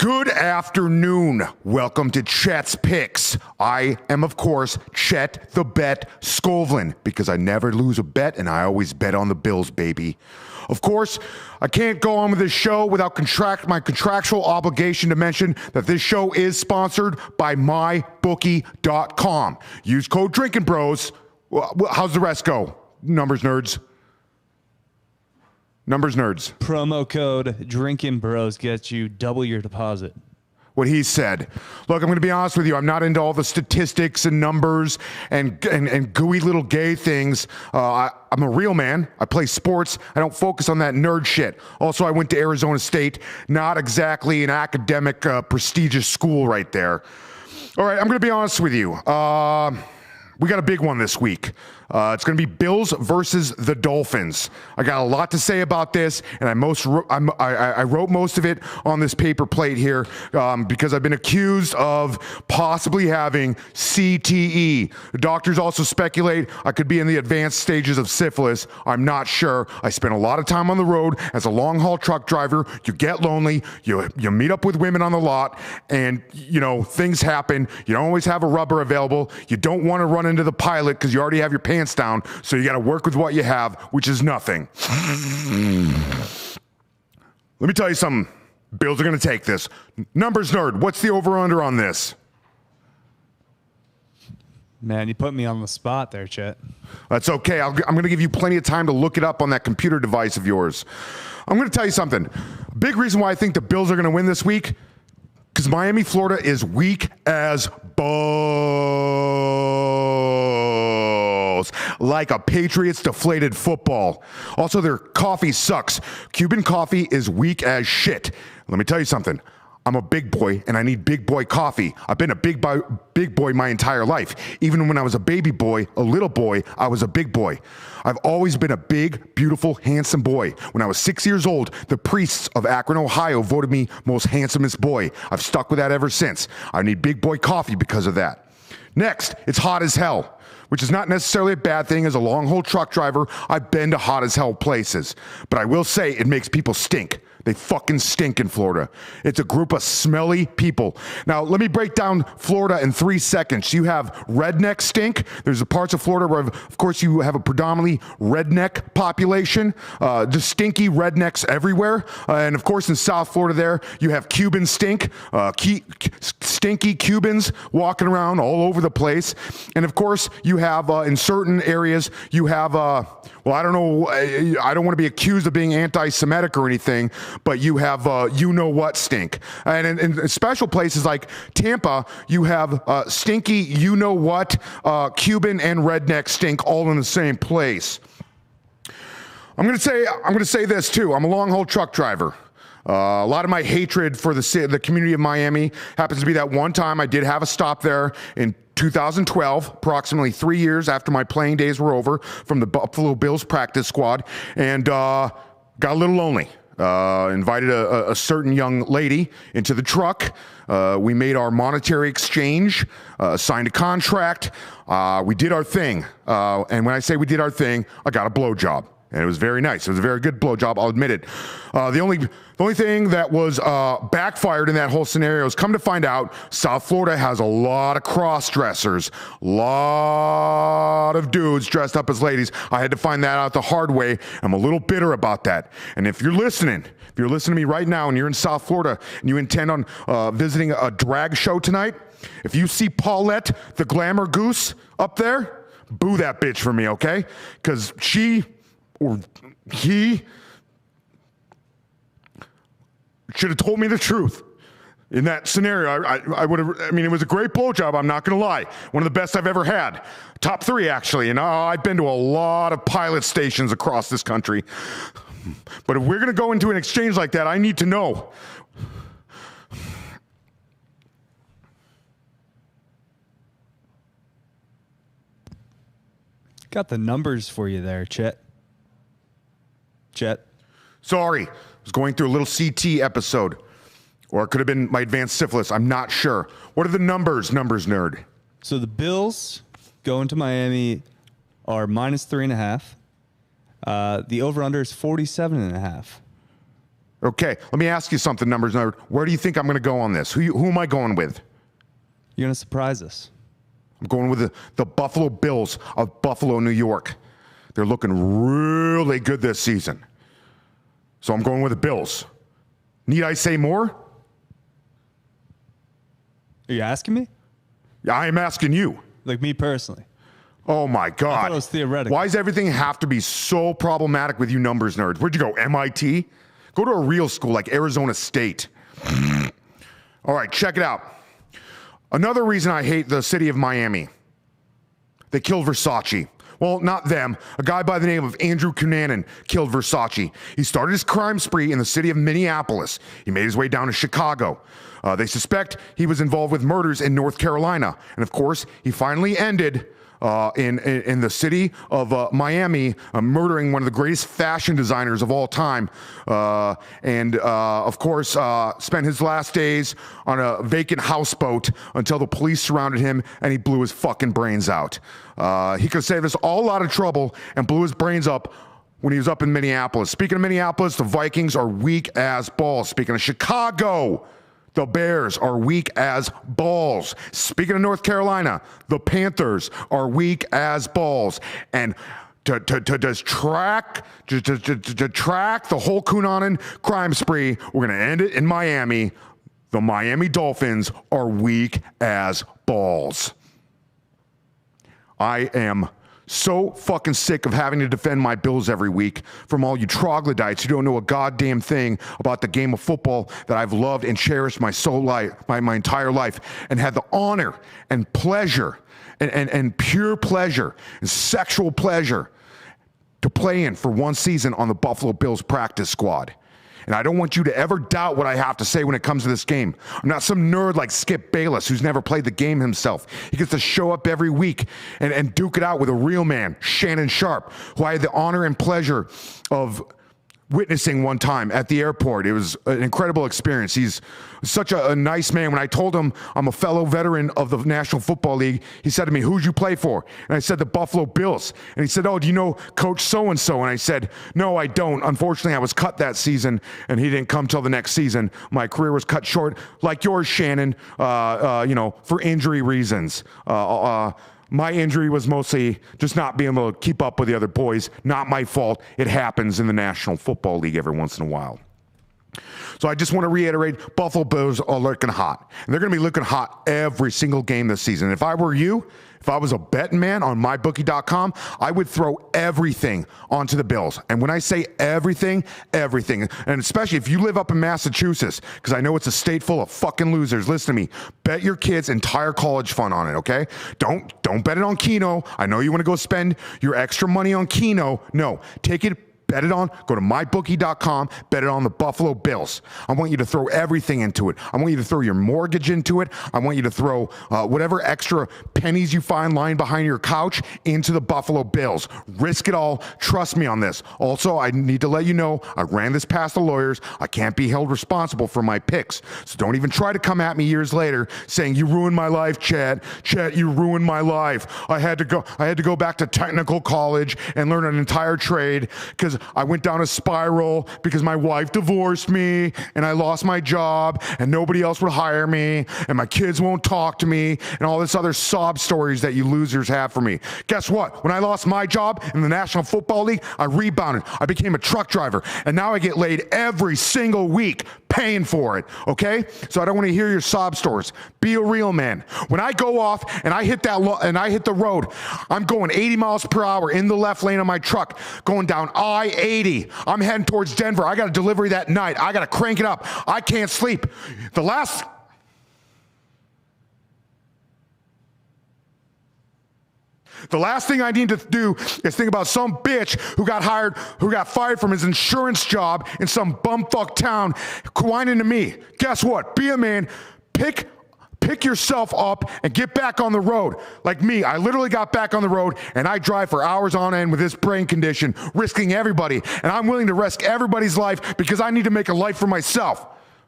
Good afternoon. Welcome to Chet's Picks. I am, of course, Chet the Bet Skovlin, because I never lose a bet and I always bet on the Bills, baby. Of course, I can't go on with this show without my contractual obligation to mention that this show is sponsored by mybookie.com. Use code Drinking Bros. How's the rest go? Numbers nerds. Promo code Drinking Bros gets you double your deposit. What he said. Look, I'm going to be honest with you. I'm not into all the statistics and numbers and gooey little gay things. I'm a real man. I play sports. I don't focus on that nerd shit. Also, I went to Arizona State. Not exactly an academic, prestigious school right there. All right, I'm going to be honest with you. We got a big one this week. It's going to be Bills versus the Dolphins. I got a lot to say about this, and I wrote most of it on this paper plate here because I've been accused of possibly having CTE. The doctors also speculate I could be in the advanced stages of syphilis. I'm not sure. I spent a lot of time on the road as a long-haul truck driver. You get lonely. You meet up with women on the lot, and, things happen. You don't always have a rubber available. You don't want to run into the pilot because you already have your pants down, so you got to work with what you have, which is nothing. Let me tell you something. Bills are going to take this. Numbers nerd, what's the over-under on this? Man, you put me on the spot there, Chet. That's okay. I'm going to give you plenty of time to look it up on that computer device of yours. I'm going to tell you something. Big reason why I think the Bills are going to win this week, because Miami, Florida is weak as balls, like a Patriots deflated football. Also, their coffee sucks. Cuban coffee is weak as shit. Let me tell you something. I'm a big boy, and I need big boy coffee. I've been a big boy my entire life. Even when I was a baby boy, a little boy, I was a big boy. I've always been a big, beautiful, handsome boy. When I was 6 years old, the priests of Akron, Ohio voted me most handsomest boy. I've stuck with that ever since. I need big boy coffee because of that. Next, it's hot as hell, which is not necessarily a bad thing. As a long-haul truck driver, I've been to hot as hell places. But I will say it makes people stink. They fucking stink in Florida. It's a group of smelly people. Now, let me break down Florida in 3 seconds. You have redneck stink. There's the parts of Florida where, of course, you have a predominantly redneck population. Just stinky rednecks everywhere. And, of course, in South Florida there, you have Cuban stink. Stinky Cubans walking around all over the place. And, of course, you have, in certain areas, you have, well, I don't know. I don't want to be accused of being anti-Semitic or anything, but you have you-know-what stink. And in special places like Tampa, you have stinky you-know-what Cuban and redneck stink all in the same place. I'm going to say this too. I'm a long-haul truck driver. A lot of my hatred for the community of Miami happens to be that one time I did have a stop there in 2012, approximately 3 years after my playing days were over from the Buffalo Bills practice squad, and got a little lonely. Invited a certain young lady into the truck. We made our monetary exchange, signed a contract. We did our thing. And when I say we did our thing, I got a blowjob. And it was very nice. It was a very good blowjob, I'll admit it. The only thing that was backfired in that whole scenario is, come to find out, South Florida has a lot of cross-dressers, lot of dudes dressed up as ladies. I had to find that out the hard way. I'm a little bitter about that. And if you're listening to me right now and you're in South Florida and you intend on visiting a drag show tonight, if you see Paulette, the glamour goose, up there, boo that bitch for me, okay? Because she or he should have told me the truth. In that scenario, I would have, it was a great blowjob, I'm not going to lie. One of the best I've ever had. Top 3, actually. And I've been to a lot of pilot stations across this country. But if we're going to go into an exchange like that, I need to know. Got the numbers for you there, Chet. Sorry, I was going through a little CT episode. Or it could have been my advanced syphilis. I'm not sure. What are the numbers nerd? So the Bills going to Miami are -3.5. The over-under is 47.5. Okay, let me ask you something, numbers nerd. Where do you think I'm going to go on this? Who am I going with? You're going to surprise us. I'm going with the Buffalo Bills of Buffalo, New York. They're looking really good this season. So I'm going with the Bills. Need I say more? Are you asking me? I am asking you. Like me personally. Oh my God. I thought it was theoretical. Why does everything have to be so problematic with you numbers nerds? Where'd you go, MIT? Go to a real school like Arizona State. All right, check it out. Another reason I hate the city of Miami. They killed Versace. Well, not them. A guy by the name of Andrew Cunanan killed Versace. He started his crime spree in the city of Minneapolis. He made his way down to Chicago. They suspect he was involved with murders in North Carolina. And of course, he finally ended in the city of Miami, murdering one of the greatest fashion designers of all time. Of course, spent his last days on a vacant houseboat until the police surrounded him and he blew his fucking brains out. He could have saved us all a lot of trouble and blew his brains up when he was up in Minneapolis. Speaking of Minneapolis, the Vikings are weak as balls. Speaking of Chicago, the Bears are weak as balls. Speaking of North Carolina, the Panthers are weak as balls. And to track the whole Cunanan crime spree, we're going to end it in Miami. The Miami Dolphins are weak as balls. I am so fucking sick of having to defend my Bills every week from all you troglodytes who don't know a goddamn thing about the game of football that I've loved and cherished my entire life, and had the honor and pleasure and pure pleasure and sexual pleasure to play in for one season on the Buffalo Bills practice squad. And I don't want you to ever doubt what I have to say when it comes to this game. I'm not some nerd like Skip Bayless who's never played the game himself. He gets to show up every week and duke it out with a real man, Shannon Sharp, who I had the honor and pleasure of witnessing one time at the airport. It was an incredible experience. He's such a nice man. When I told him I'm a fellow veteran of the National Football League, he said to me, "Who'd you play for?" And I said, "The Buffalo Bills." And he said, "Oh, do you know Coach so-and-so?" And I said, "No, I don't. Unfortunately, I was cut that season, and he didn't come till the next season. My career was cut short, like yours, Shannon, for injury reasons." My injury was mostly just not being able to keep up with the other boys. Not my fault. It happens in the National Football League every once in a while. So I just want to reiterate, Buffalo Bills are looking hot. And they're going to be looking hot every single game this season. If I were you, if I was a betting man on mybookie.com, I would throw everything onto the Bills. And when I say everything, everything. And especially if you live up in Massachusetts, because I know it's a state full of fucking losers. Listen to me. Bet your kid's entire college fund on it, okay? Don't bet it on Keno. I know you want to go spend your extra money on Keno. No, take it. Bet it on, go to mybookie.com, bet it on the Buffalo Bills. I want you to throw everything into it. I want you to throw your mortgage into it. I want you to throw whatever extra pennies you find lying behind your couch into the Buffalo Bills. Risk it all. Trust me on this. Also, I need to let you know, I ran this past the lawyers. I can't be held responsible for my picks. So don't even try to come at me years later saying, "You ruined my life, Chet. Chet, you ruined my life. I had to go back to technical college and learn an entire trade because I went down a spiral because my wife divorced me and I lost my job and nobody else would hire me and my kids won't talk to me and all this other sob stories that you losers have for me." Guess what? When I lost my job in the National Football League, I rebounded. I became a truck driver and now I get laid every single week paying for it, okay? So I don't want to hear your sob stories. Be a real man. When I go off and I hit the road, I'm going 80 miles per hour in the left lane of my truck, going down I-80. I'm heading towards Denver. I got a delivery that night. I got to crank it up. I can't sleep. The last thing I need to do is think about some bitch who got fired from his insurance job in some bumfuck town whining to me. Guess what? Be a man. Pick yourself up and get back on the road. Like me, I literally got back on the road and I drive for hours on end with this brain condition, risking everybody. And I'm willing to risk everybody's life because I need to make a life for myself.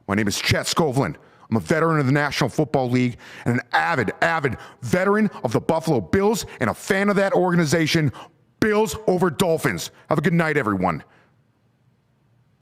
My name is Chet Skovlin. I'm a veteran of the National Football League and an avid veteran of the Buffalo Bills and a fan of that organization. Bills over Dolphins. Have a good night, everyone.